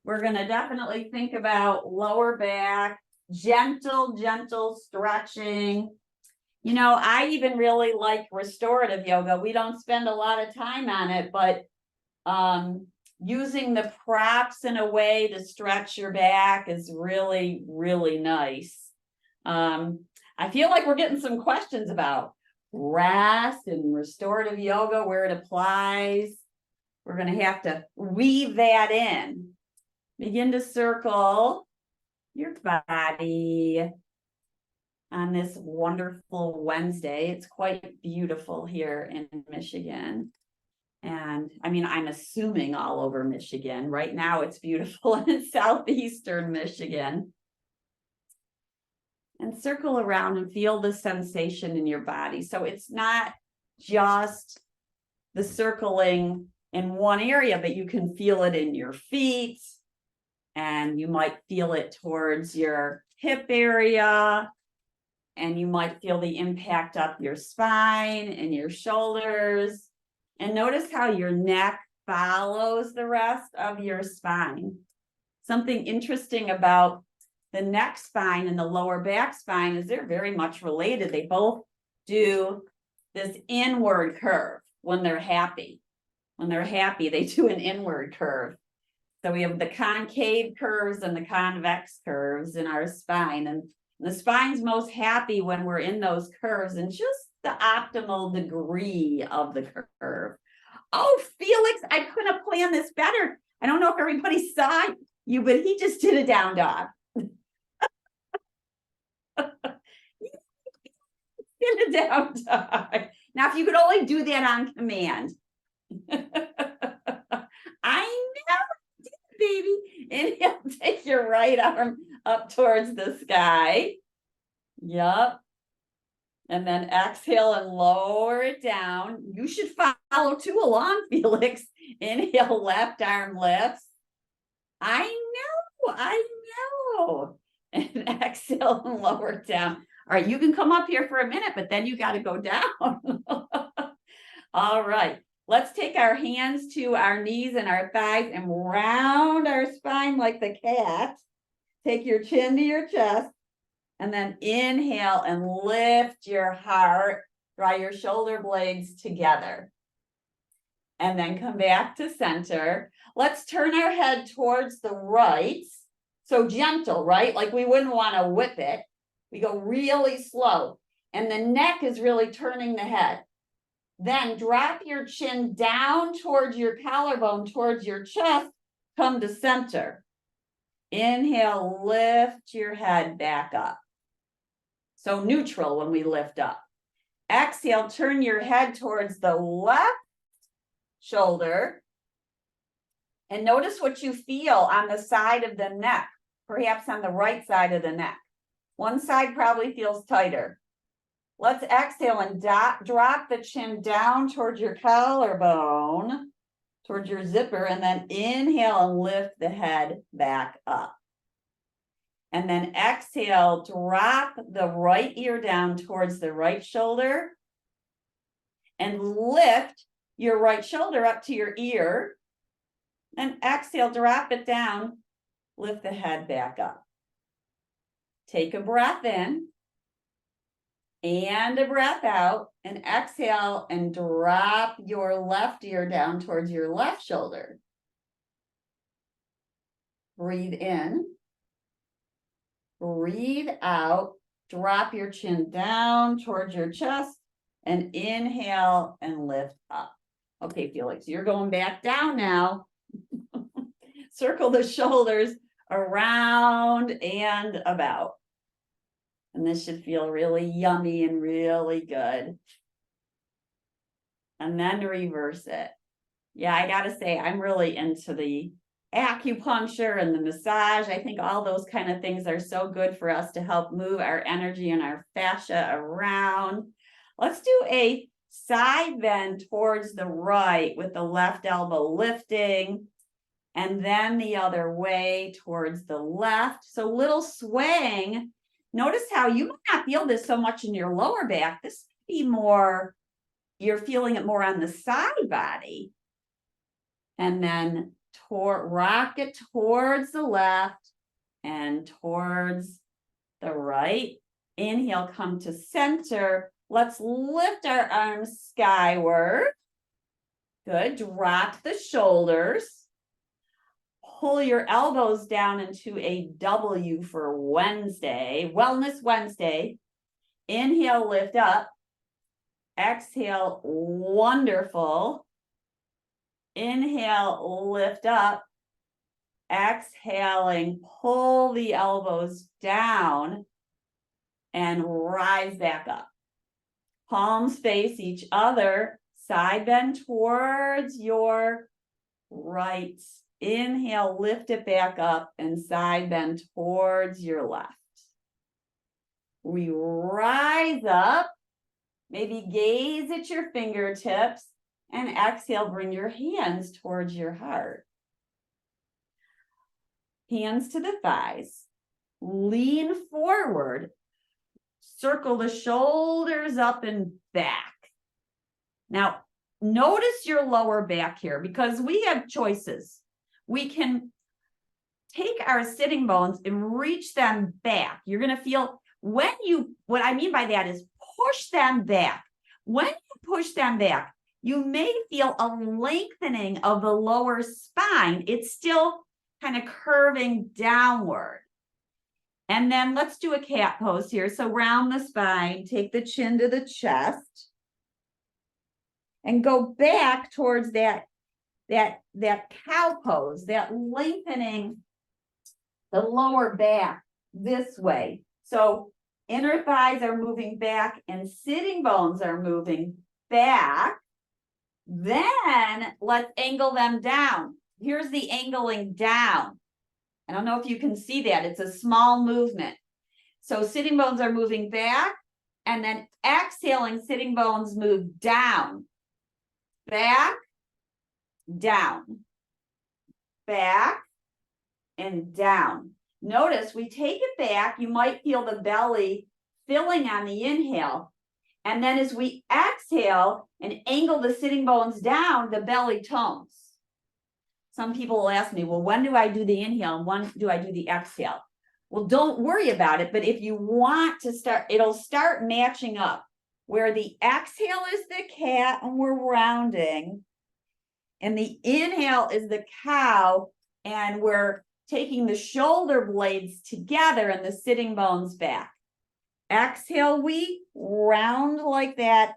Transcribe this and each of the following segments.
We're going to definitely think about lower back, gentle stretching. You know, I even really like restorative yoga. We don't spend a lot of time on it, but using the props in a way to stretch your back is really, really nice. I feel like we're getting some questions about rest and restorative yoga, where it applies. We're going to have to weave that in. Begin to circle your body on this wonderful Wednesday. It's quite beautiful here in Michigan. And I mean, I'm assuming all over Michigan. Right now it's beautiful in southeastern Michigan. And circle around and feel the sensation in your body. So it's not just the circling in one area, but you can feel it in your feet, and you might feel it towards your hip area, and you might feel the impact up your spine and your shoulders. And notice how your neck follows the rest of your spine. Something interesting about the neck spine and the lower back spine is they're very much related. They both do this inward curve when they're happy. When they're happy, they do an inward curve. So we have the concave curves and the convex curves in our spine. And the spine's most happy when we're in those curves and just the optimal degree of the curve. Oh, Felix, I couldn't have planned this better. I don't know if everybody saw you, but he just did a down dog. In a down dog. Now, if you could only do that on command. I know, baby. Inhale, take your right arm up towards the sky. Yep. And then exhale and lower it down. You should follow too along, Felix. Inhale, left arm lifts. I know. And exhale and lower it down. All right, you can come up here for a minute, but then you got to go down. All right, let's take our hands to our knees and our thighs and round our spine like the cat. Take your chin to your chest, and then inhale and lift your heart. Draw your shoulder blades together. And then come back to center. Let's turn our head towards the right. So gentle, right? Like we wouldn't want to whip it. We go really slow. And the neck is really turning the head. Then drop your chin down towards your collarbone, towards your chest. Come to center. Inhale, lift your head back up. So neutral when we lift up. Exhale, turn your head towards the left shoulder. And notice what you feel on the side of the neck, perhaps on the right side of the neck. One side probably feels tighter. Let's exhale and drop the chin down towards your collarbone, towards your zipper, and then inhale and lift the head back up. And then exhale, drop the right ear down towards the right shoulder and lift your right shoulder up to your ear. And exhale, drop it down, lift the head back up. Take a breath in and a breath out, and exhale and drop your left ear down towards your left shoulder. Breathe in, breathe out, drop your chin down towards your chest, and inhale and lift up. Okay, Felix, you're going back down now. Circle the shoulders around and about. And this should feel really yummy and really good. And then reverse it. Yeah, I gotta say, I'm really into the acupuncture and the massage. I think all those kind of things are so good for us to help move our energy and our fascia around. Let's do a side bend towards the right with the left elbow lifting, and then the other way towards the left. So little swing. Notice how you might not feel this so much in your lower back. This may be more, you're feeling it more on the side body. And then rock it towards the left and towards the right. Inhale, come to center. Let's lift our arms skyward. Good. Drop the shoulders. Pull your elbows down into a W for Wednesday, Wellness Wednesday. Inhale, lift up. Exhale, wonderful. Inhale, lift up. Exhaling, pull the elbows down and rise back up. Palms face each other. Side bend towards your right. Inhale, lift it back up and side bend towards your left. We rise up. Maybe gaze at your fingertips and exhale, bring your hands towards your heart. Hands to the thighs. Lean forward. Circle the shoulders up and back. Now, notice your lower back here because we have choices. We can take our sitting bones and reach them back. You're going to feel what I mean by that is push them back. When you push them back, you may feel a lengthening of the lower spine. It's still kind of curving downward. And then let's do a cat pose here. So round the spine, take the chin to the chest and go back towards that cow pose, that lengthening the lower back this way. So inner thighs are moving back and sitting bones are moving back. Then let's angle them down. Here's the angling down. I don't know if you can see that. It's a small movement. So sitting bones are moving back and then exhaling, sitting bones move down, back, down, back, and down. Notice we take it back. You might feel the belly filling on the inhale. And then as we exhale and angle the sitting bones down, the belly tones. Some people will ask me, well, when do I do the inhale and when do I do the exhale? Well, don't worry about it. But if you want to start, it'll start matching up where the exhale is the cat and we're rounding. And the inhale is the cow and we're taking the shoulder blades together and the sitting bones back. Exhale, we round like that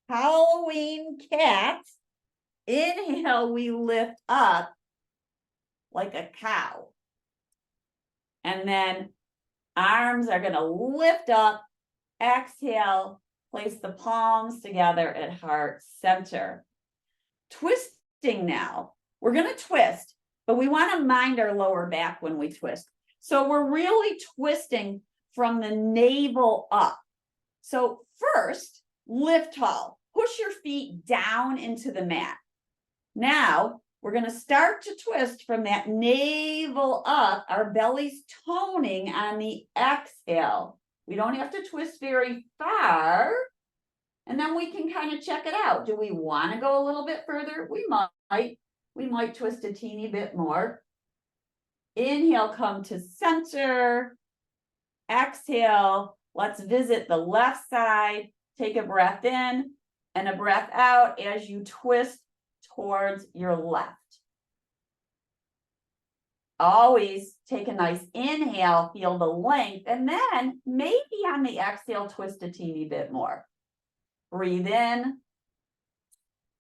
Halloween cat. Inhale, we lift up like a cow. And then arms are going to lift up. Exhale, place the palms together at heart center. Twisting now. We're going to twist, but we want to mind our lower back when we twist. So we're really twisting from the navel up. So first, lift tall. Push your feet down into the mat. Now, we're going to start to twist from that navel up. Our belly's toning on the exhale. We don't have to twist very far. And then we can kind of check it out. Do we want to go a little bit further? We might. We might twist a teeny bit more. Inhale, come to center. Exhale. Let's visit the left side. Take a breath in and a breath out as you twist towards your left. Always take a nice inhale, feel the length, and then maybe on the exhale, twist a teeny bit more. Breathe in,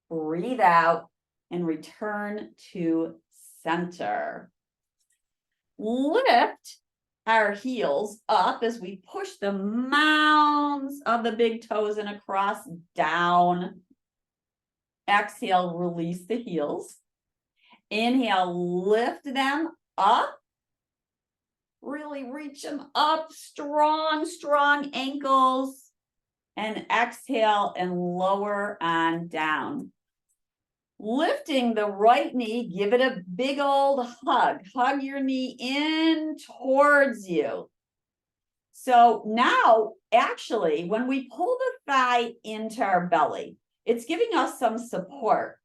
breathe out, and return to center. Lift our heels up as we push the mounds of the big toes and across down. Exhale, release the heels. Inhale, lift them up. Really reach them up. Strong, strong ankles. And exhale and lower on down. Lifting the right knee, give it a big old hug. Hug your knee in towards you. So now, actually, when we pull the thigh into our belly, it's giving us some support.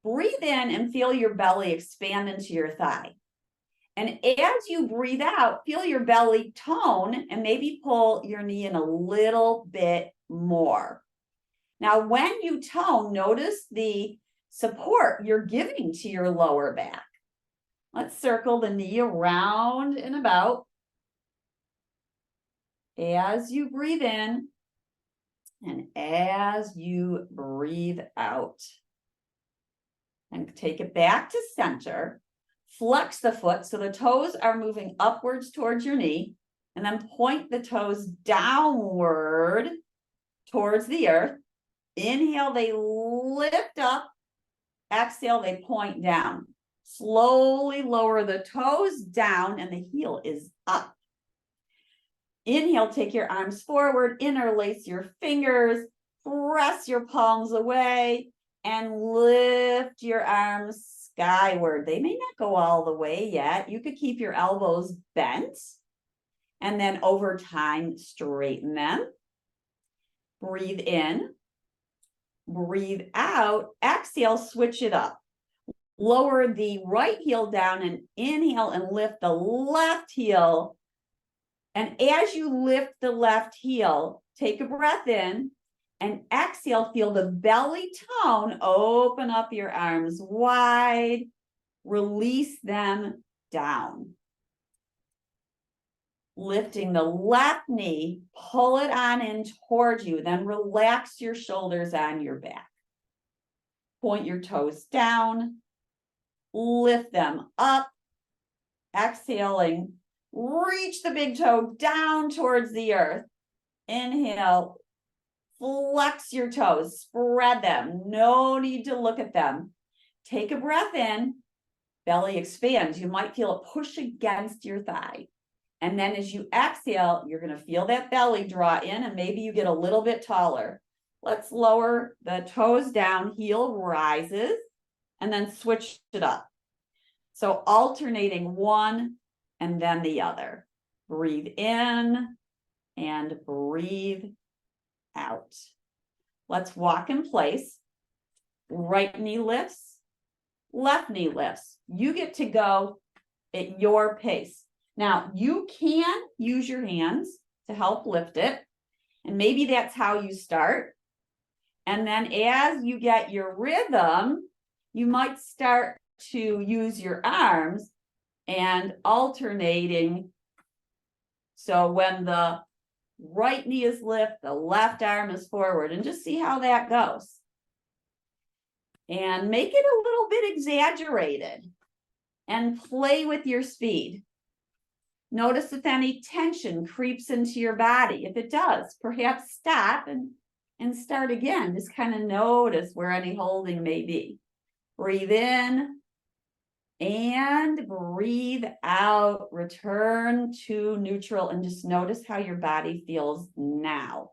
Breathe in and feel your belly expand into your thigh. And as you breathe out, feel your belly tone and maybe pull your knee in a little bit more. Now, when you tone, notice the support you're giving to your lower back. Let's circle the knee around and about. As you breathe in and as you breathe out. And take it back to center. Flex the foot so the toes are moving upwards towards your knee, and then point the toes downward towards the earth. Inhale, they lift up. Exhale, they point down. Slowly lower the toes down and the heel is up. Inhale, take your arms forward, interlace your fingers, press your palms away, and lift your arms skyward. They may not go all the way yet. You could keep your elbows bent, and then over time, straighten them. Breathe in, breathe out, exhale, switch it up. Lower the right heel down and inhale and lift the left heel. And as you lift the left heel, take a breath in and exhale, feel the belly tone, open up your arms wide, release them down. Lifting the left knee, pull it on in towards you, then relax your shoulders on your back. Point your toes down, lift them up, exhaling, reach the big toe down towards the earth. Inhale, flex your toes, spread them, no need to look at them. Take a breath in, belly expands. You might feel it push against your thigh. And then as you exhale, you're going to feel that belly draw in and maybe you get a little bit taller. Let's lower the toes down, heel rises, and then switch it up. So alternating one and then the other. Breathe in and breathe out. Let's walk in place. Right knee lifts, left knee lifts. You get to go at your pace. Now, you can use your hands to help lift it, and maybe that's how you start. And then as you get your rhythm, you might start to use your arms and alternating. So when the right knee is lifted, the left arm is forward, and just see how that goes. And make it a little bit exaggerated and play with your speed. Notice if any tension creeps into your body. If it does, perhaps stop and start again. Just kind of notice where any holding may be. Breathe in and breathe out. Return to neutral and just notice how your body feels now.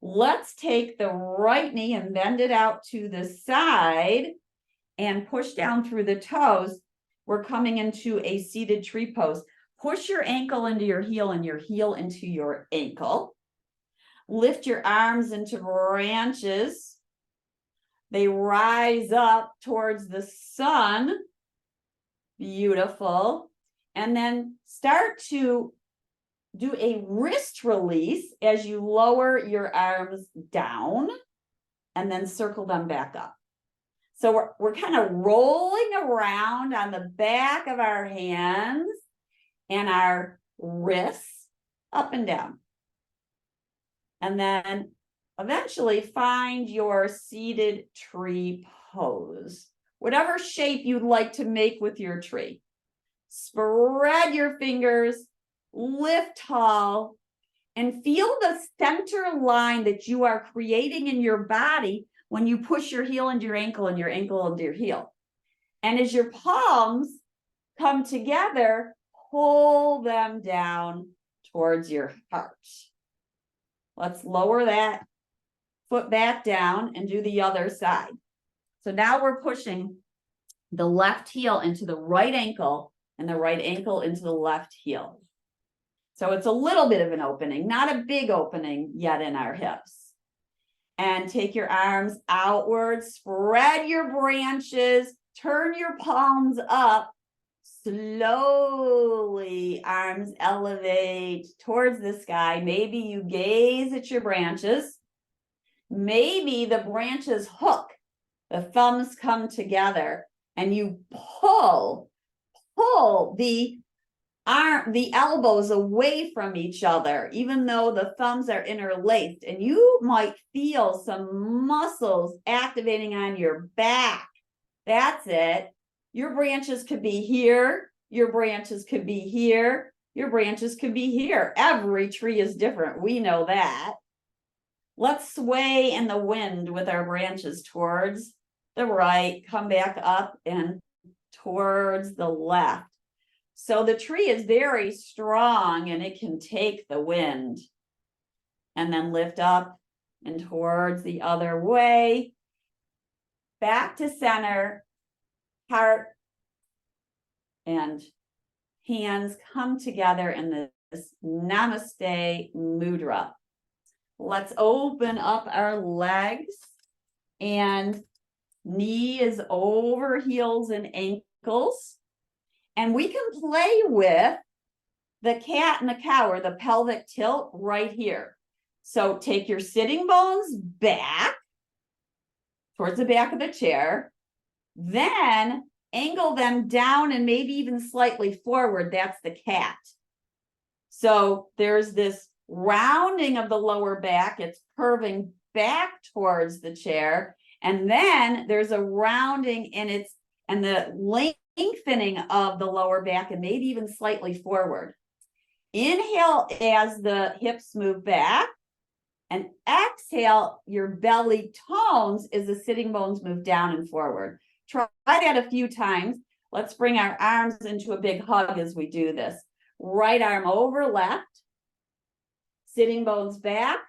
Let's take the right knee and bend it out to the side and push down through the toes. We're coming into a seated tree pose. Push your ankle into your heel and your heel into your ankle. Lift your arms into branches. They rise up towards the sun. Beautiful. And then start to do a wrist release as you lower your arms down and then circle them back up. So we're kind of rolling around on the back of our hands and our wrists up and down. And then eventually find your seated tree pose. Whatever shape you'd like to make with your tree. Spread your fingers, lift tall, and feel the center line that you are creating in your body when you push your heel into your ankle and your ankle into your heel. And as your palms come together, pull them down towards your heart. Let's lower that foot back down and do the other side. So now we're pushing the left heel into the right ankle and the right ankle into the left heel. So it's a little bit of an opening, not a big opening yet in our hips. And take your arms outward, spread your branches, turn your palms up. Slowly, arms elevate towards the sky. Maybe you gaze at your branches. Maybe the branches hook, the thumbs come together, and you pull the elbows away from each other, even though the thumbs are interlaced, and you might feel some muscles activating on your back. That's it. Your branches could be here. Your branches could be here. Your branches could be here. Every tree is different. We know that. Let's sway in the wind with our branches towards the right. Come back up and towards the left. So the tree is very strong and it can take the wind. And then lift up and towards the other way. Back to center. Heart and hands come together in this Namaste Mudra. Let's open up our legs, and knee is over heels and ankles. And we can play with the cat and the cow, or the pelvic tilt right here. So take your sitting bones back towards the back of the chair. Then angle them down and maybe even slightly forward. That's the cat. So there's this rounding of the lower back. It's curving back towards the chair. And then there's a rounding and the lengthening of the lower back and maybe even slightly forward. Inhale as the hips move back. And exhale, your belly tones as the sitting bones move down and forward. Try that a few times. Let's bring our arms into a big hug as we do this. Right arm over left, sitting bones back,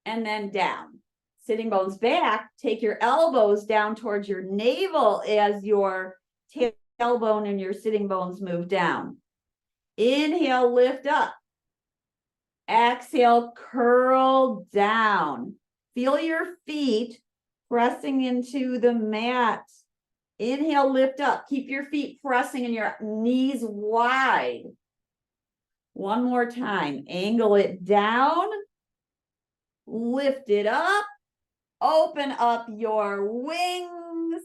and then down. Sitting bones back, take your elbows down towards your navel as your tailbone and your sitting bones move down. Inhale, lift up. Exhale, curl down. Feel your feet pressing into the mat. Inhale, lift up. Keep your feet pressing and your knees wide. One more time. Angle it down. Lift it up. Open up your wings.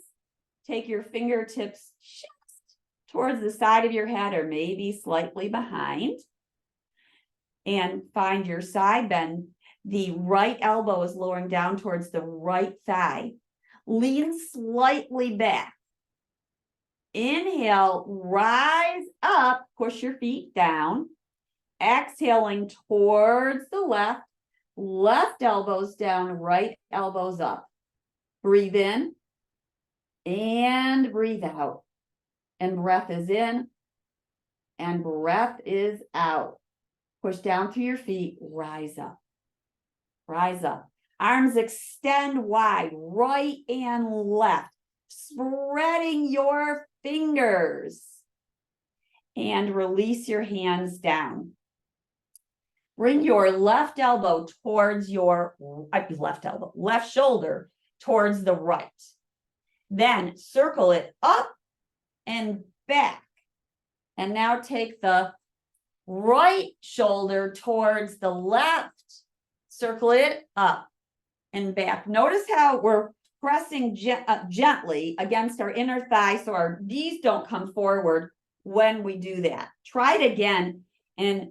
Take your fingertips just towards the side of your head or maybe slightly behind. And find your side bend. The right elbow is lowering down towards the right thigh. Lean slightly back. Inhale, rise up, push your feet down. Exhaling towards the left, left elbows down, right elbows up. Breathe in and breathe out. And breath is in and breath is out. Push down through your feet, rise up. Rise up. Arms extend wide, right and left. Spreading your fingers. And release your hands down. Bring your left elbow towards your left shoulder towards the right. Then circle it up and back. And now take the right shoulder towards the left. Circle it up and back. Notice how we're pressing gently against our inner thigh so our knees don't come forward when we do that. Try it again and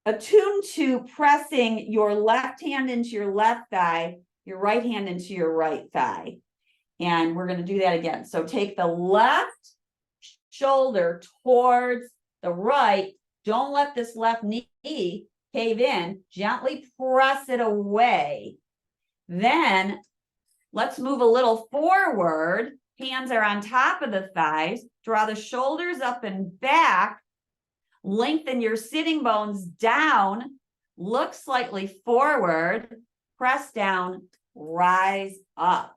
attune to pressing your left hand into your left thigh, your right hand into your right thigh. And we're going to do that again. So take the left shoulder towards the right. Don't let this left knee cave in. Gently press it away. Then let's move a little forward. Hands are on top of the thighs. Draw the shoulders up and back. Lengthen your sitting bones down. Look slightly forward. Press down. Rise up.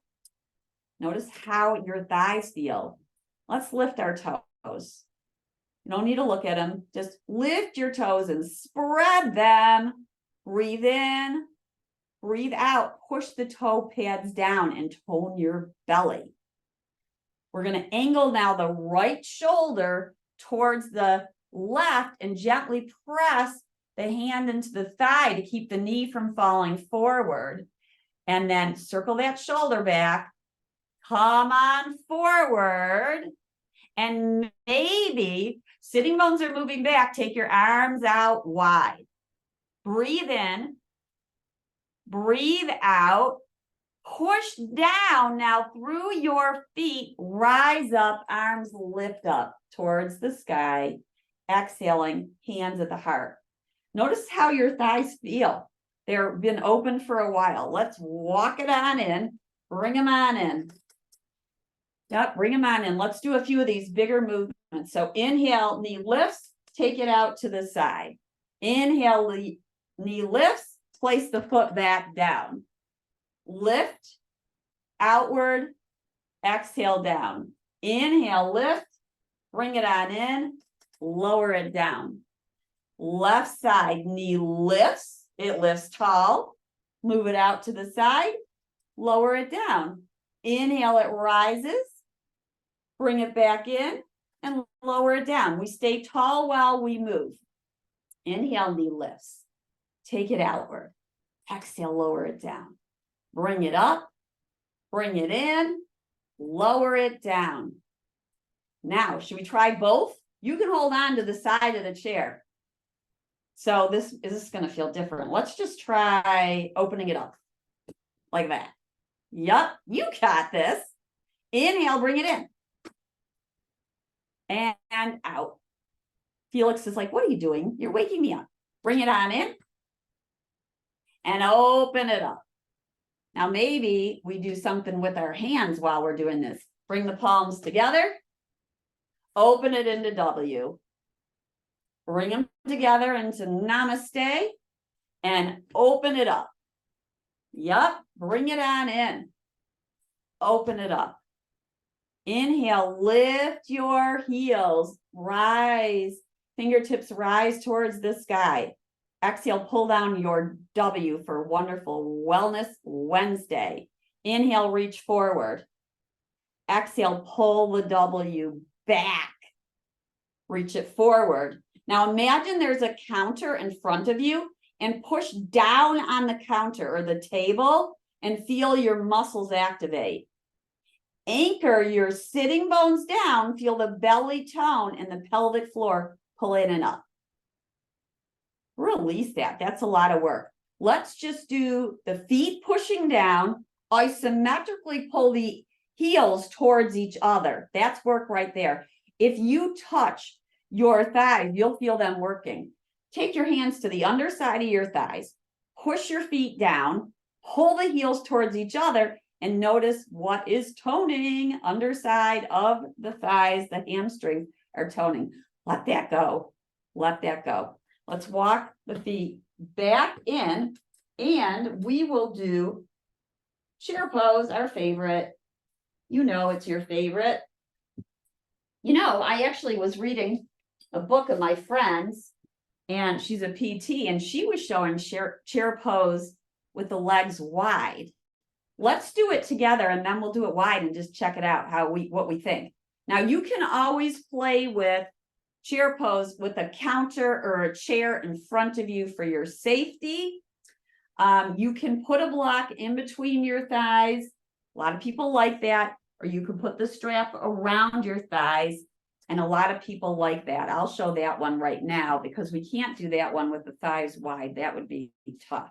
Notice how your thighs feel. Let's lift our toes. You don't need to look at them. Just lift your toes and spread them. Breathe in Breathe out, push the toe pads down and tone your belly. We're going to angle now the right shoulder towards the left and gently press the hand into the thigh to keep the knee from falling forward. And then circle that shoulder back. Come on forward. And maybe sitting bones are moving back. Take your arms out wide. Breathe in. Breathe out. Push down now through your feet. Rise up. Arms lift up towards the sky. Exhaling, hands at the heart. Notice how your thighs feel. They've been open for a while. Let's walk it on in. Bring them on in. Yep, bring them on in. Let's do a few of these bigger movements. So inhale, knee lifts, take it out to the side. Inhale, knee lifts, place the foot back down. Lift, outward, exhale down. Inhale, lift, bring it on in, lower it down. Left side, knee lifts, it lifts tall. Move it out to the side, lower it down. Inhale, it rises. Bring it back in and lower it down. We stay tall while we move. Inhale, knee lifts. Take it outward. Exhale, lower it down. Bring it up. Bring it in. Lower it down. Now, should we try both? You can hold on to the side of the chair. So this is going to feel different. Let's just try opening it up like that. Yup, you got this. Inhale, bring it in. And out. Felix is like, what are you doing? You're waking me up. Bring it on in. And open it up. Now maybe we do something with our hands while we're doing this. Bring the palms together. Open it into W. Bring them together into Namaste. And open it up. Yup, bring it on in. Open it up. Inhale, lift your heels, rise, fingertips rise towards the sky. Exhale, pull down your W for Wonderful Wellness Wednesday. Inhale, reach forward. Exhale, pull the W back. Reach it forward. Now imagine there's a counter in front of you and push down on the counter or the table and feel your muscles activate. Anchor your sitting bones down, feel the belly tone and the pelvic floor pull in and up. Release that. That's a lot of work. Let's just do the feet pushing down, isometrically pull the heels towards each other. That's work right there. If you touch your thighs, you'll feel them working. Take your hands to the underside of your thighs, push your feet down, pull the heels towards each other, and notice what is toning. Underside of the thighs, the hamstrings are toning. Let that go. Let that go. Let's walk the feet back in, and we will do chair pose, our favorite. You know it's your favorite. You know, I actually was reading a book of my friend's, and she's a PT, and she was showing chair pose with the legs wide. Let's do it together, and then we'll do it wide and just check it out, what we think. Now, you can always play with chair pose with a counter or a chair in front of you for your safety. You can put a block in between your thighs. A lot of people like that. Or you can put the strap around your thighs. And a lot of people like that. I'll show that one right now because we can't do that one with the thighs wide. That would be tough.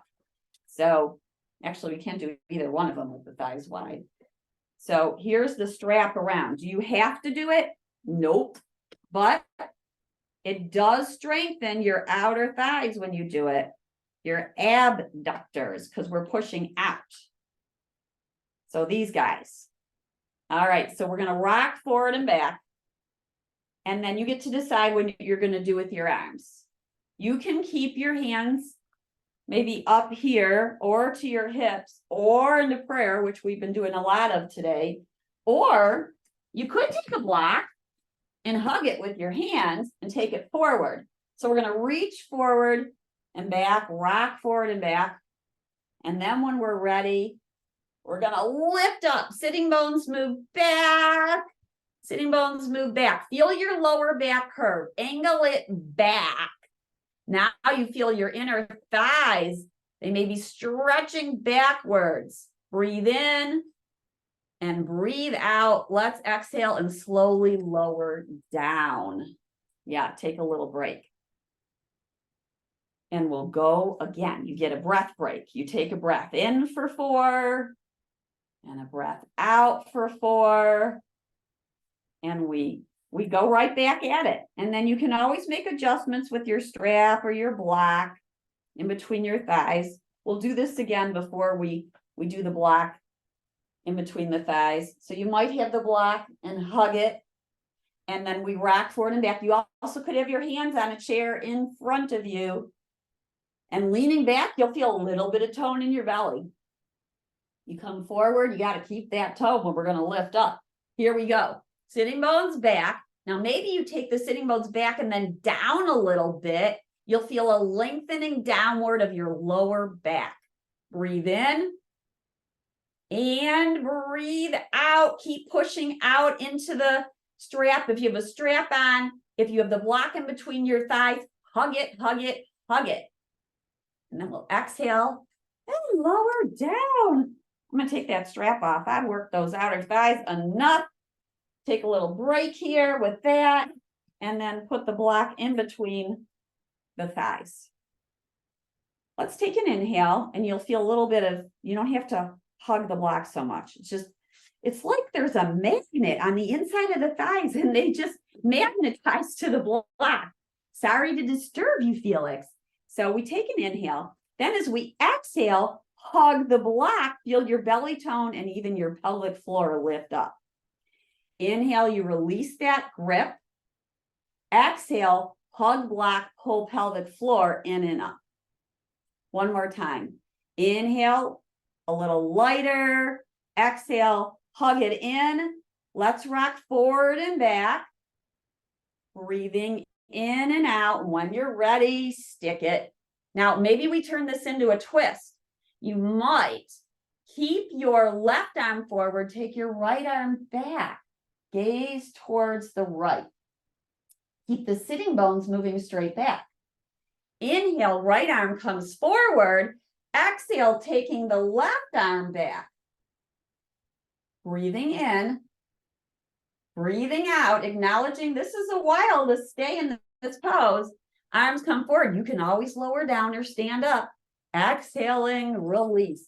So actually, we can't do either one of them with the thighs wide. So here's the strap around. Do you have to do it? Nope. But it does strengthen your outer thighs when you do it. Your abductors, because we're pushing out. So these guys. All right, so we're going to rock forward and back. And then you get to decide what you're going to do with your arms. You can keep your hands maybe up here or to your hips or into prayer, which we've been doing a lot of today. Or you could take a block and hug it with your hands and take it forward. So we're going to reach forward and back, rock forward and back. And then when we're ready, we're gonna lift up. Sitting bones move back. Sitting bones move back. Feel your lower back curve. Angle it back. Now you feel your inner thighs. They may be stretching backwards. Breathe in and breathe out. Let's exhale and slowly lower down. Yeah, take a little break. And we'll go again. You get a breath break. You take a breath in for 4 and a breath out for 4. And we go right back at it. And then you can always make adjustments with your strap or your block in between your thighs. We'll do this again before we do the block in between the thighs. So you might have the block and hug it. And then we rock forward and back. You also could have your hands on a chair in front of you. And leaning back, you'll feel a little bit of tone in your belly. You come forward, you got to keep that tone when we're going to lift up. Here we go. Sitting bones back. Now, maybe you take the sitting bones back and then down a little bit. You'll feel a lengthening downward of your lower back. Breathe in and breathe out. Keep pushing out into the strap. If you have a strap on, if you have the block in between your thighs, hug it, hug it, hug it. And then we'll exhale and lower down. I'm going to take that strap off. I've worked those outer thighs enough. Take a little break here with that. And then put the block in between the thighs. Let's take an inhale and you'll feel a little bit of, you don't have to hug the block so much. It's like there's a magnet on the inside of the thighs and they just magnetize to the block. Sorry to disturb you, Felix. So we take an inhale. Then as we exhale, hug the block, feel your belly tone and even your pelvic floor lift up. Inhale, you release that grip. Exhale, hug block, pull pelvic floor in and up. One more time. Inhale, a little lighter. Exhale, hug it in. Let's rock forward and back. Breathing in and out. When you're ready, stick it. Now, maybe we turn this into a twist. You might keep your left arm forward, take your right arm back, gaze towards the right. Keep the sitting bones moving straight back. Inhale, right arm comes forward. Exhale, taking the left arm back. Breathing in. Breathing out, acknowledging this is a while to stay in this pose. Arms come forward. You can always lower down or stand up. Exhaling, release.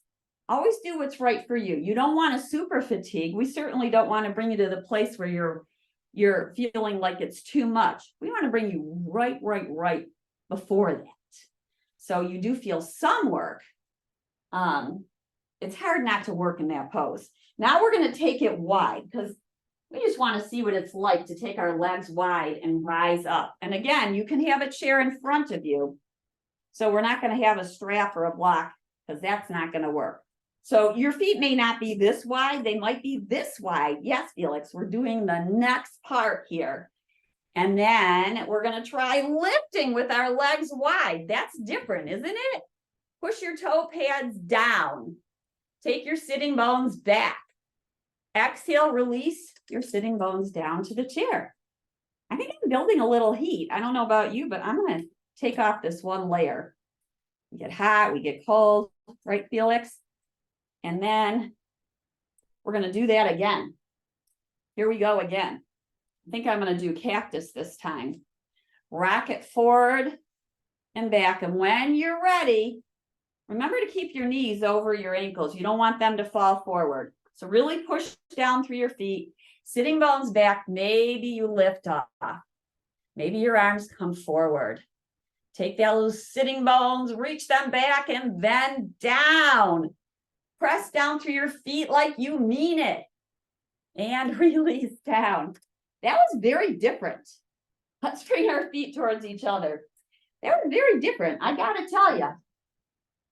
Always do what's right for you. You don't want to super fatigue. We certainly don't want to bring you to the place where you're feeling like it's too much. We want to bring you right before that. So you do feel some work. It's hard not to work in that pose. Now we're going to take it wide because we just want to see what it's like to take our legs wide and rise up. And again, you can have a chair in front of you. So we're not going to have a strap or a block because that's not going to work. So your feet may not be this wide. They might be this wide. Yes, Felix, we're doing the next part here. And then we're going to try lifting with our legs wide. That's different, isn't it? Push your toe pads down. Take your sitting bones back. Exhale, release your sitting bones down to the chair. I think I'm building a little heat. I don't know about you, but I'm going to take off this one layer. We get hot, we get cold, right, Felix? And then we're going to do that again. Here we go again. I think I'm going to do cactus this time. Rock it forward and back. And when you're ready, remember to keep your knees over your ankles. You don't want them to fall forward. So really push down through your feet. Sitting bones back. Maybe you lift off. Maybe your arms come forward. Take those sitting bones, reach them back, and then down. Press down through your feet like you mean it. And release down. That was very different. Let's bring our feet towards each other. That was very different. I got to tell you.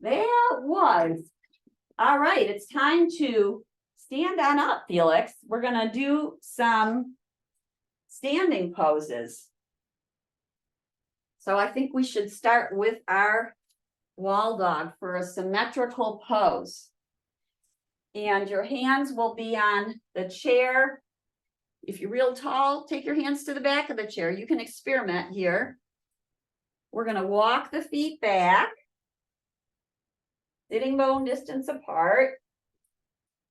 That was. All right, it's time to stand on up, Felix. We're going to do some standing poses. So I think we should start with our wall dog for a symmetrical pose. And your hands will be on the chair. If you're real tall, take your hands to the back of the chair. You can experiment here. We're going to walk the feet back, sitting bone distance apart.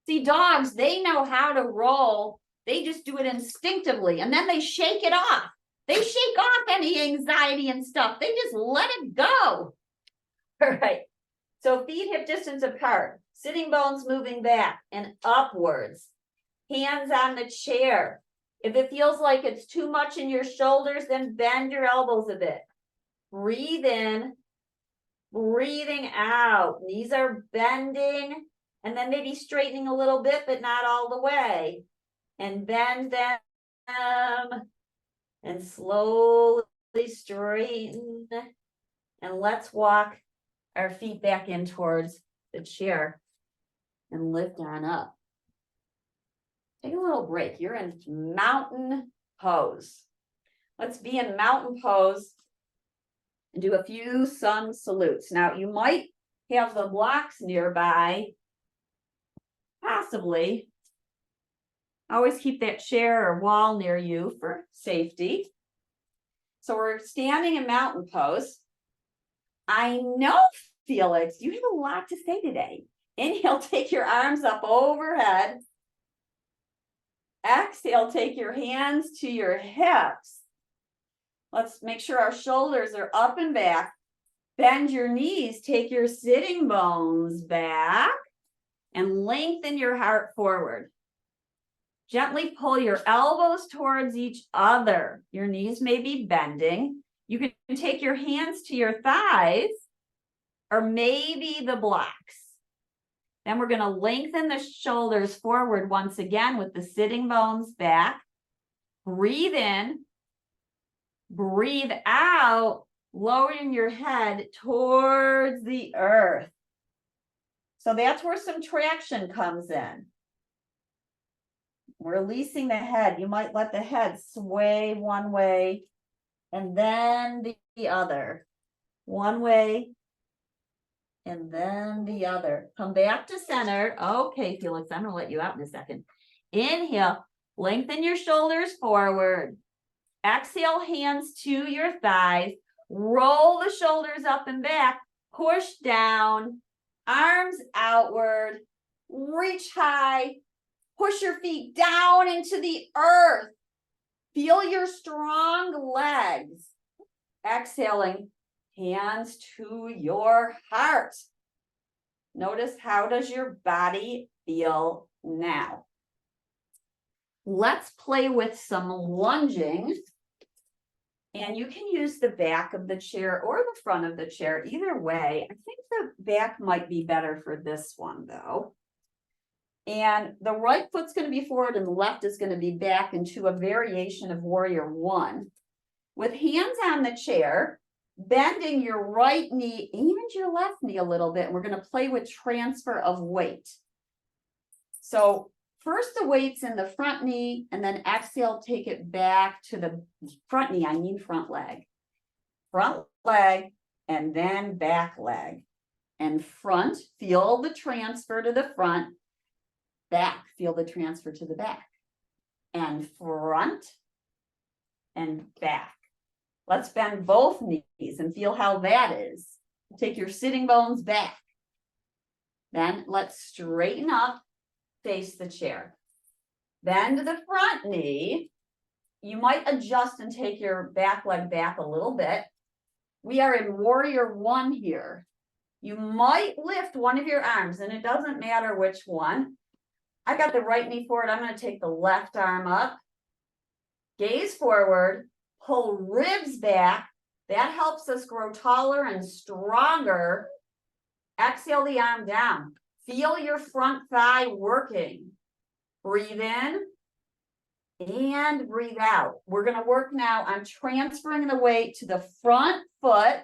See, dogs, they know how to roll. They just do it instinctively, and then they shake it off. They shake off any anxiety and stuff. They just let it go. All right. So feet hip distance apart, sitting bones moving back and upwards. Hands on the chair. If it feels like it's too much in your shoulders, then bend your elbows a bit. Breathe in, breathing out. Knees are bending, and then maybe straightening a little bit, but not all the way. And bend them, and slowly straighten. And let's walk our feet back in towards the chair and lift on up. Take a little break. You're in mountain pose. Let's be in mountain pose and do a few sun salutes. Now, you might have the blocks nearby, possibly. Always keep that chair or wall near you for safety. So we're standing in mountain pose. I know, Felix, you have a lot to say today. Inhale, take your arms up overhead. Exhale, take your hands to your hips. Let's make sure our shoulders are up and back. Bend your knees, take your sitting bones back, and lengthen your heart forward. Gently pull your elbows towards each other. Your knees may be bending. You can take your hands to your thighs or maybe the blocks. Then we're going to lengthen the shoulders forward once again with the sitting bones back. Breathe in. Breathe out, lowering your head towards the earth. So that's where some traction comes in. Releasing the head. You might let the head sway one way and then the other. One way and then the other. Come back to center. Okay, Felix, I'm going to let you out in a second. Inhale, lengthen your shoulders forward. Exhale, hands to your thighs. Roll the shoulders up and back. Push down. Arms outward. Reach high. Push your feet down into the earth. Feel your strong legs. Exhaling, hands to your heart. Notice, how does your body feel now? Let's play with some lunging. And you can use the back of the chair or the front of the chair. Either way, I think the back might be better for this one, though. And the right foot's going to be forward and the left is going to be back into a variation of Warrior One. With hands on the chair, bending your right knee and your left knee a little bit. And we're going to play with transfer of weight. So first the weight's in the front knee, and then exhale, take it back to the front knee. I mean front leg. Front leg, and then back leg. And front, feel the transfer to the front. Back, feel the transfer to the back. And front and back. Let's bend both knees and feel how that is. Take your sitting bones back. Then let's straighten up, face the chair. Bend the front knee. You might adjust and take your back leg back a little bit. We are in Warrior One here. You might lift one of your arms, and it doesn't matter which one. I got the right knee forward. I'm going to take the left arm up. Gaze forward. Pull ribs back. That helps us grow taller and stronger. Exhale the arm down. Feel your front thigh working. Breathe in and breathe out. We're going to work now on transferring the weight to the front foot,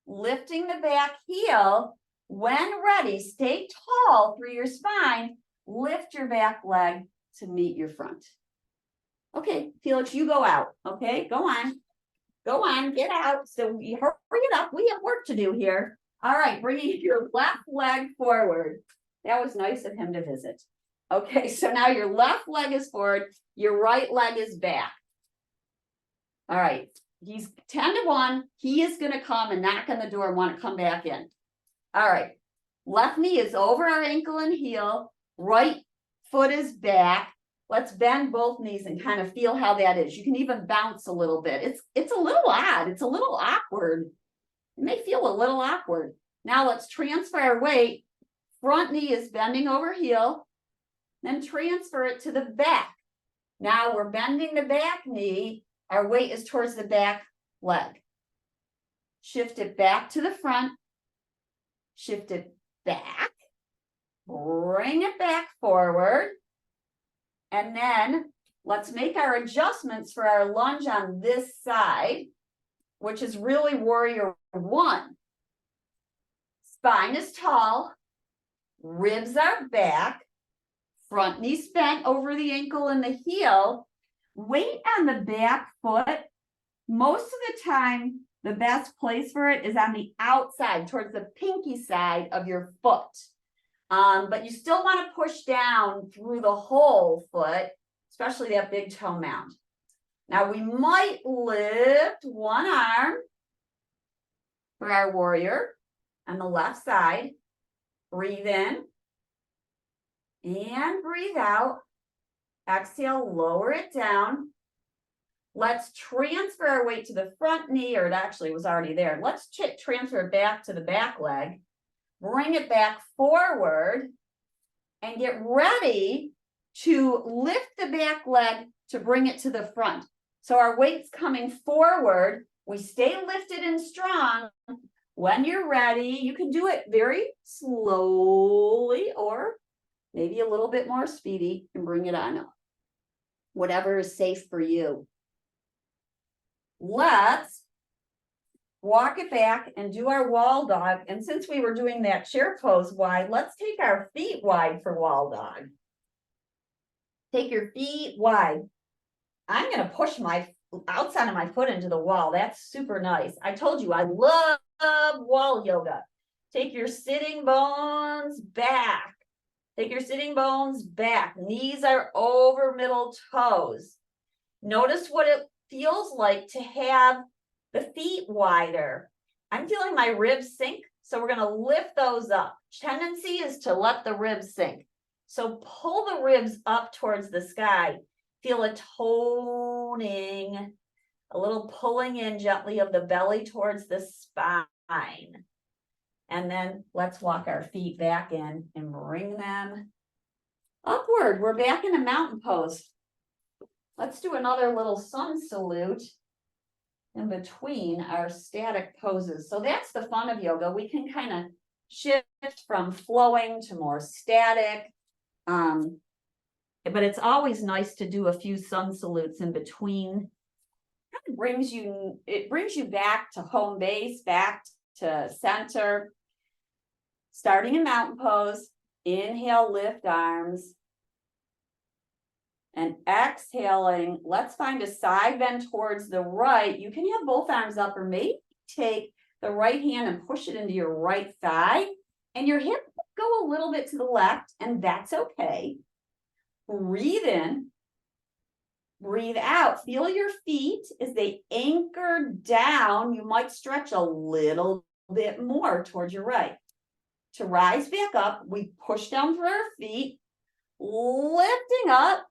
lifting the back heel. When ready, stay tall through your spine. Lift your back leg to meet your front. Okay, Felix, you go out. Okay, go on. Go on, get out. So we hurry it up. We have work to do here. All right, bringing your left leg forward. That was nice of him to visit. Okay, so now your left leg is forward, your right leg is back. All right, he's 10-1. He is going to come and knock on the door and want to come back in. All right, left knee is over our ankle and heel. Right foot is back. Let's bend both knees and kind of feel how that is. You can even bounce a little bit. It's a little odd. It's a little awkward. It may feel a little awkward. Now let's transfer our weight. Front knee is bending over heel. Then transfer it to the back. Now we're bending the back knee. Our weight is towards the back leg. Shift it back to the front. Shift it back. Bring it back forward. And then let's make our adjustments for our lunge on this side, which is really warrior one. Spine is tall. Ribs are back. Front knee bent over the ankle and the heel. Weight on the back foot. Most of the time, the best place for it is on the outside, towards the pinky side of your foot. But you still want to push down through the whole foot, especially that big toe mound. Now we might lift one arm for our warrior on the left side. Breathe in and breathe out. Exhale, lower it down. Let's transfer our weight to the front knee, or it actually was already there. Let's transfer it back to the back leg. Bring it back forward and get ready to lift the back leg to bring it to the front. So our weight's coming forward. We stay lifted and strong. When you're ready, you can do it very slowly or maybe a little bit more speedy and bring it on up. Whatever is safe for you. Let's walk it back and do our wall dog. And since we were doing that chair pose wide, let's take our feet wide for wall dog. Take your feet wide. I'm going to push my outside of my foot into the wall. That's super nice. I told you I love wall yoga. Take your sitting bones back. Take your sitting bones back. Knees are over middle toes. Notice what it feels like to have the feet wider. I'm feeling my ribs sink, so we're going to lift those up. Tendency is to let the ribs sink. So pull the ribs up towards the sky. Feel a toning, a little pulling in gently of the belly towards the spine. And then let's walk our feet back in and bring them upward. We're back in a mountain pose. Let's do another little sun salute in between our static poses. So that's the fun of yoga. We can kind of shift from flowing to more static. But it's always nice to do a few sun salutes in between. It brings you back to home base, back to center. Starting in mountain pose, inhale, lift arms. And exhaling, let's find a side bend towards the right. You can have both arms up, or maybe take the right hand and push it into your right thigh. And your hip will go a little bit to the left, and that's okay. Breathe in. Breathe out. Feel your feet as they anchor down. You might stretch a little bit more towards your right. To rise back up, we push down through our feet, lifting up.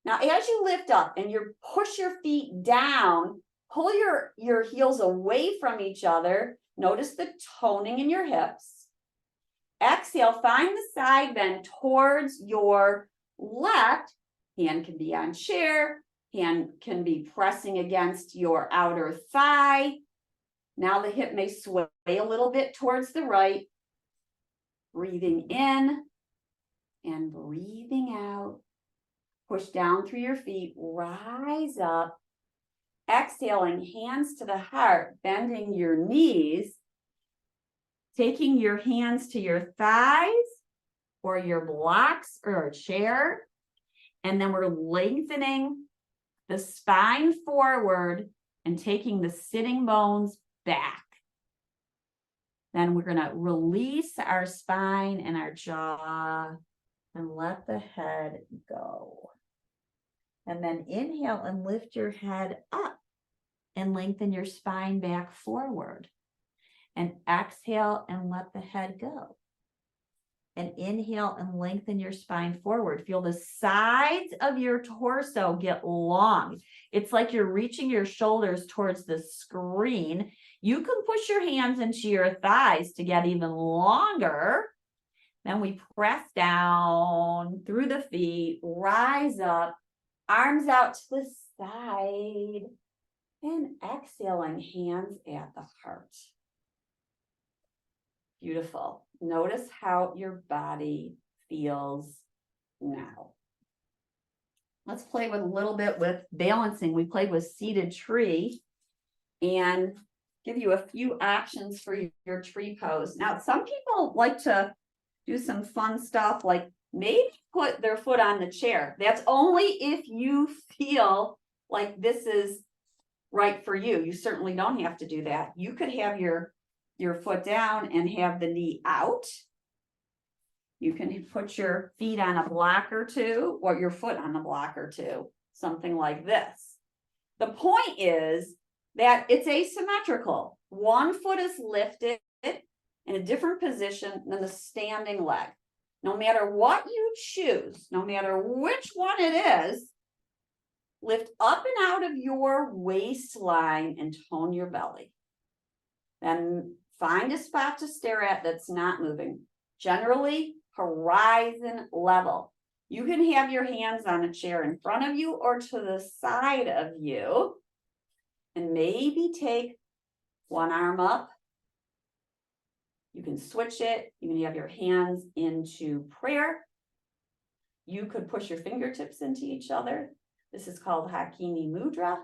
Now, as you lift up and you push your feet down, pull your heels away from each other. Notice the toning in your hips. Exhale, find the side bend towards your left. Hand can be on chair. Hand can be pressing against your outer thigh. Now the hip may sway a little bit towards the right. Breathing in and breathing out. Push down through your feet, rise up. Exhaling, hands to the heart, bending your knees. Taking your hands to your thighs or your blocks or a chair. And then we're lengthening the spine forward and taking the sitting bones back. Then we're gonna release our spine and our jaw and let the head go. And then inhale and lift your head up and lengthen your spine back forward. And exhale and let the head go. And inhale and lengthen your spine forward. Feel the sides of your torso get long. It's like you're reaching your shoulders towards the screen. You can push your hands into your thighs to get even longer. Then we press down through the feet, rise up, arms out to the side, and exhaling, hands at the heart. Beautiful. Notice how your body feels now. Let's play with a little bit with balancing. We played with seated tree and give you a few options for your tree pose. Now, some people like to do some fun stuff like maybe put their foot on the chair. That's only if you feel like this is right for you. You certainly don't have to do that. You could have your foot down and have the knee out. You can put your feet on a block or two, or your foot on a block or two, something like this. The point is that it's asymmetrical. One foot is lifted in a different position than the standing leg. No matter what you choose, no matter which one it is, lift up and out of your waistline and tone your belly. Then find a spot to stare at that's not moving. Generally, horizon level. You can have your hands on a chair in front of you or to the side of you. And maybe take one arm up. You can switch it. You can have your hands into prayer. You could push your fingertips into each other. This is called Hakini Mudra.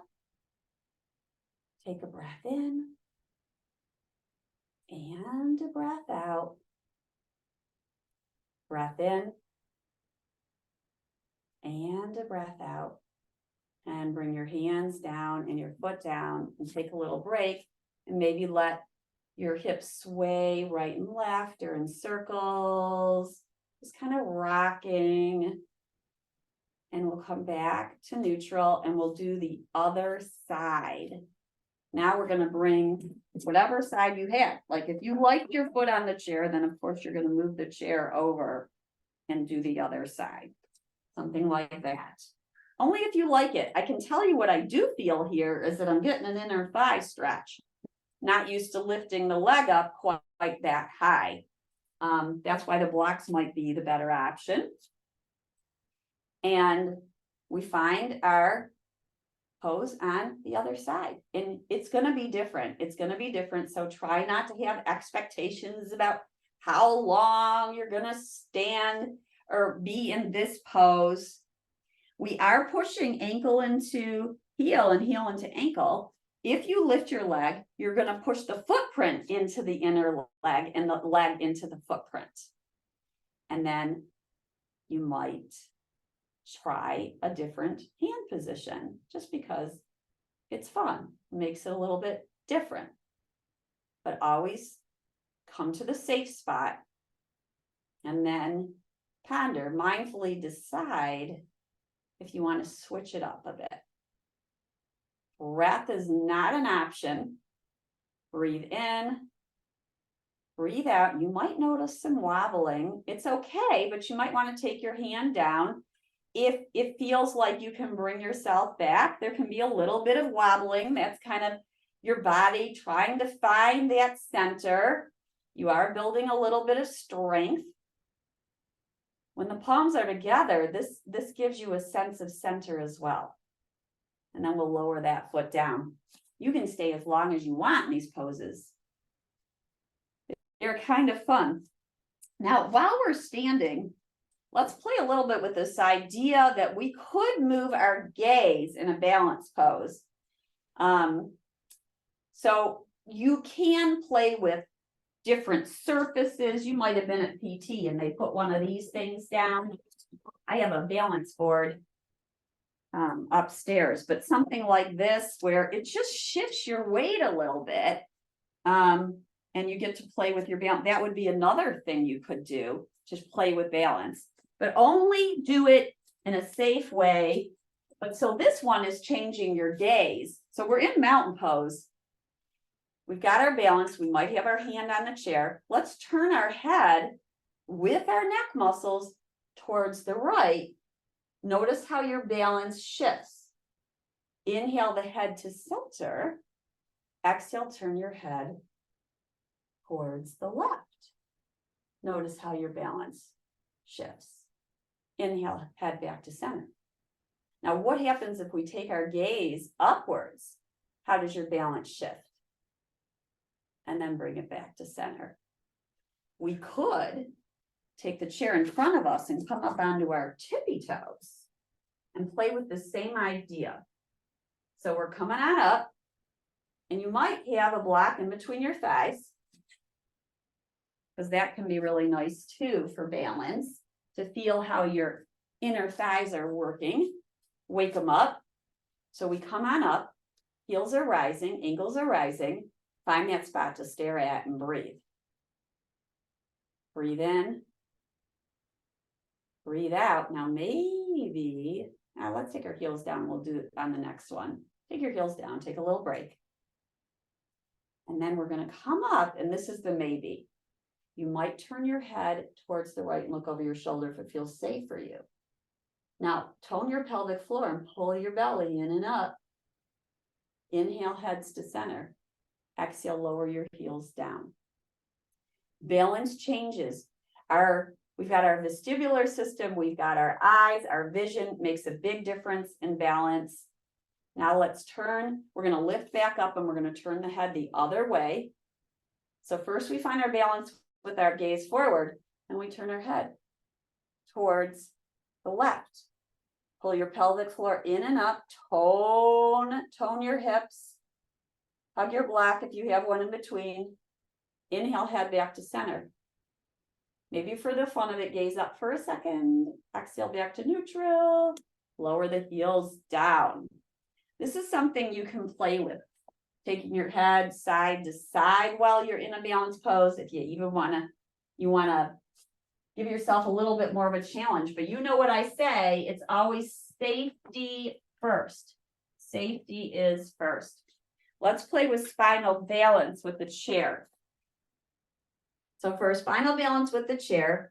Take a breath in and a breath out. Breath in and a breath out. And bring your hands down and your foot down and take a little break and maybe let your hips sway right and left or in circles, just kind of rocking. And we'll come back to neutral and we'll do the other side. Now we're going to bring whatever side you have. Like if you liked your foot on the chair, then of course you're going to move the chair over and do the other side. Something like that. Only if you like it. I can tell you what I do feel here is that I'm getting an inner thigh stretch. Not used to lifting the leg up quite that high. That's why the blocks might be the better option. And we find our pose on the other side. And it's going to be different. It's going to be different. So try not to have expectations about how long you're going to stand or be in this pose. We are pushing ankle into heel and heel into ankle. If you lift your leg, you're going to push the footprint into the inner leg and the leg into the footprint. And then you might try a different hand position just because it's fun. It makes it a little bit different. But always come to the safe spot and then ponder, mindfully decide if you want to switch it up a bit. Breath is not an option. Breathe in, breathe out. You might notice some wobbling. It's okay, but you might want to take your hand down. If it feels like you can bring yourself back, there can be a little bit of wobbling. That's kind of your body trying to find that center. You are building a little bit of strength. When the palms are together, this gives you a sense of center as well. And then we'll lower that foot down. You can stay as long as you want in these poses. They're kind of fun. Now, while we're standing, let's play a little bit with this idea that we could move our gaze in a balance pose. So you can play with different surfaces. You might have been at PT and they put one of these things down. I have a balance board upstairs, but something like this where it just shifts your weight a little bit. and you get to play with your balance. That would be another thing you could do, just play with balance, but only do it in a safe way. But so this one is changing your gaze. So we're in mountain pose. We've got our balance. We might have our hand on the chair. Let's turn our head with our neck muscles towards the right. Notice how your balance shifts. Inhale the head to center. Exhale, turn your head towards the left. Notice how your balance shifts. Inhale, head back to center. Now, what happens if we take our gaze upwards? How does your balance shift? And then bring it back to center. We could take the chair in front of us and come up onto our tippy toes and play with the same idea. So we're coming on up, and you might have a block in between your thighs, because that can be really nice too for balance, to feel how your inner thighs are working. Wake them up. So we come on up, heels are rising, ankles are rising. Find that spot to stare at and breathe. Breathe in. Breathe out. Now let's take our heels down. We'll do it on the next one. Take your heels down, take a little break. And then we're going to come up, and this is the maybe. You might turn your head towards the right and look over your shoulder if it feels safe for you. Now, tone your pelvic floor and pull your belly in and up. Inhale, heads to center. Exhale, lower your heels down. Balance changes. We've got our vestibular system, we've got our eyes, our vision makes a big difference in balance. Now let's turn. We're going to lift back up, and we're going to turn the head the other way. So first we find our balance with our gaze forward, and we turn our head towards the left. Pull your pelvic floor in and up, tone your hips, hug your block if you have one in between. Inhale, head back to center. Maybe for the fun of it, gaze up for a second. Exhale back to neutral. Lower the heels down. This is something you can play with. Taking your head side to side while you're in a balanced pose. If you even want to give yourself a little bit more of a challenge, but you know what I say, it's always safety first. Safety is first. Let's play with spinal balance with the chair. So for spinal balance with the chair,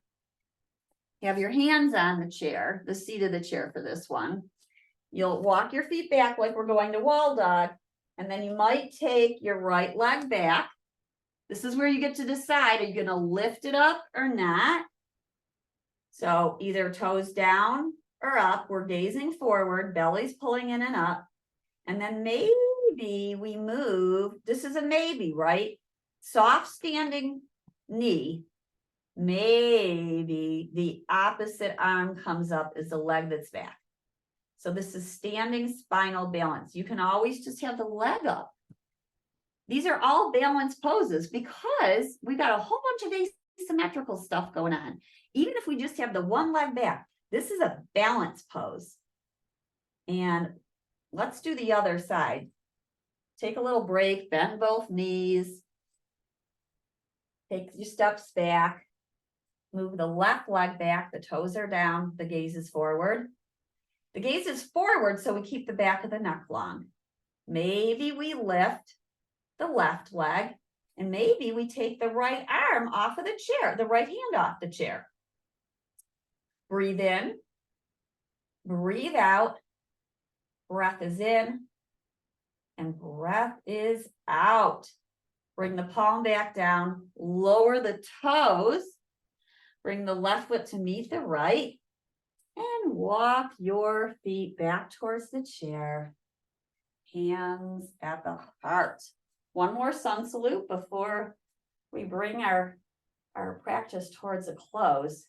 have your hands on the chair, the seat of the chair for this one. You'll walk your feet back like we're going to wall dog, and then you might take your right leg back. This is where you get to decide, are you going to lift it up or not? So either toes down or up, we're gazing forward, belly's pulling in and up. And then maybe we move, this is a maybe, right? Soft standing knee. Maybe the opposite arm comes up as the leg that's back. So this is standing spinal balance. You can always just have the leg up. These are all balance poses because we got a whole bunch of asymmetrical stuff going on. Even if we just have the one leg back, this is a balance pose. And let's do the other side. Take a little break, bend both knees. Take your steps back. Move the left leg back, the toes are down, the gaze is forward. The gaze is forward, so we keep the back of the neck long. Maybe we lift the left leg, and maybe we take the right arm off of the chair, the right hand off the chair. Breathe in, breathe out, breath is in, and breath is out. Bring the palm back down, lower the toes, bring the left foot to meet the right, and walk your feet back towards the chair. Hands at the heart. One more sun salute before we bring our practice towards a close.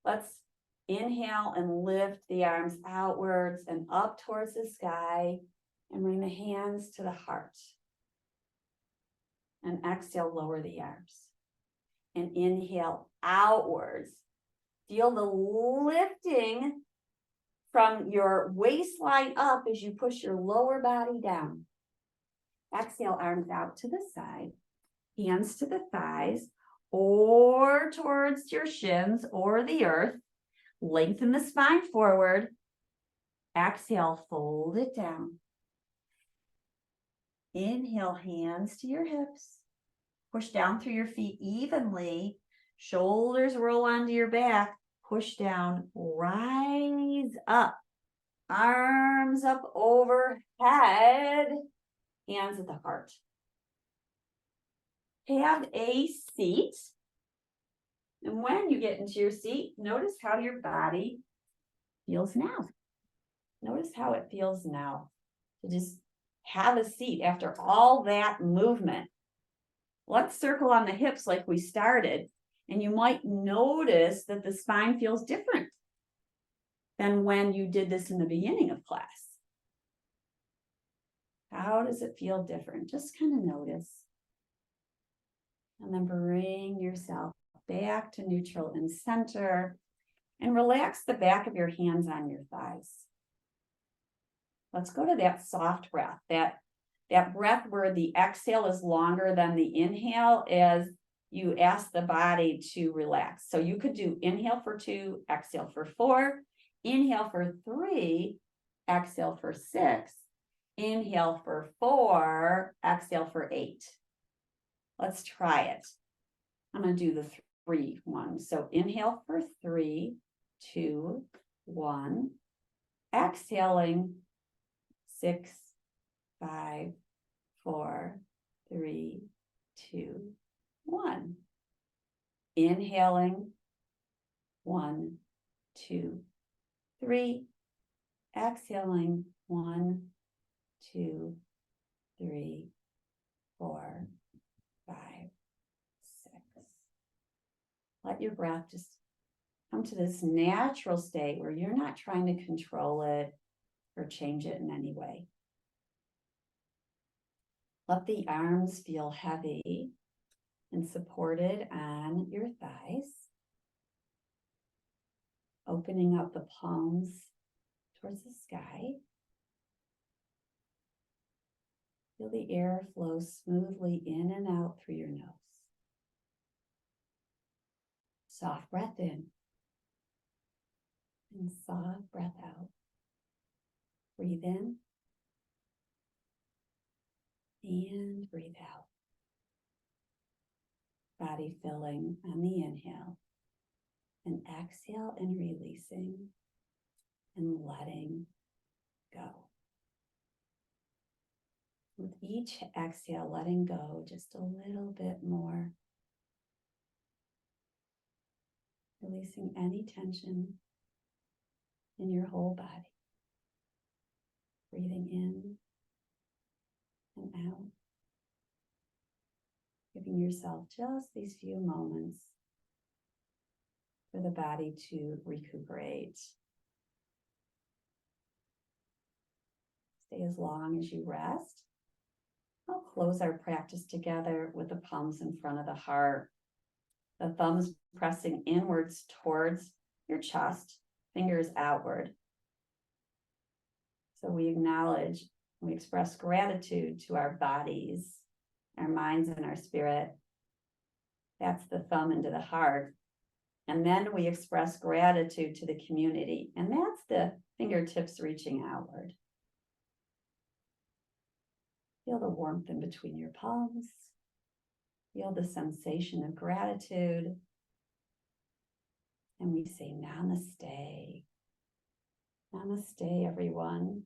Let's inhale and lift the arms outwards and up towards the sky, and bring the hands to the heart. And exhale, lower the arms. And inhale outwards. Feel the lifting from your waistline up as you push your lower body down. Exhale, arms out to the side. hands to the thighs or towards your shins or the earth. Lengthen the spine forward. Exhale, fold it down. Inhale, hands to your hips. Push down through your feet evenly. Shoulders roll onto your back. Push down, rise up. Arms up overhead. Hands at the heart. Have a seat. And when you get into your seat, notice how your body feels now. Notice how it feels now to just have a seat after all that movement. Let's circle on the hips like we started, and you might notice that the spine feels different than when you did this in the beginning of class. How does it feel different? Just kind of notice. And then bring yourself back to neutral and center, and relax the back of your hands on your thighs. Let's go to that soft breath, that breath where the exhale is longer than the inhale as you ask the body to relax. So you could do inhale for 2, exhale for 4, inhale for 3, exhale for 6, inhale for 4, exhale for 8. Let's try it. I'm going to do the 3 one. So inhale for 3, 2, 1. Exhaling 6, 5, 4, 3, 2, 1. Inhaling 1, 2, 3. Exhaling 1, 2, 3, 4, 5, 6. Let your breath just come to this natural state where you're not trying to control it or change it in any way. Let the arms feel heavy and supported on your thighs. Opening up the palms towards the sky. Feel the air flow smoothly in and out through your nose. Soft breath in and soft breath out. Breathe in and breathe out. Body filling on the inhale, and exhale and releasing and letting go. With each exhale, letting go just a little bit more. Releasing any tension in your whole body. Breathing in and out. Giving yourself just these few moments for the body to recuperate. Stay as long as you rest. I'll close our practice together with the palms in front of the heart. The thumbs pressing inwards towards your chest, fingers outward. So we acknowledge, we express gratitude to our bodies, our minds, and our spirit. That's the thumb into the heart. And then we express gratitude to the community, and that's the fingertips reaching outward. Feel the warmth in between your palms. Feel the sensation of gratitude. And we say namaste. Namaste, everyone.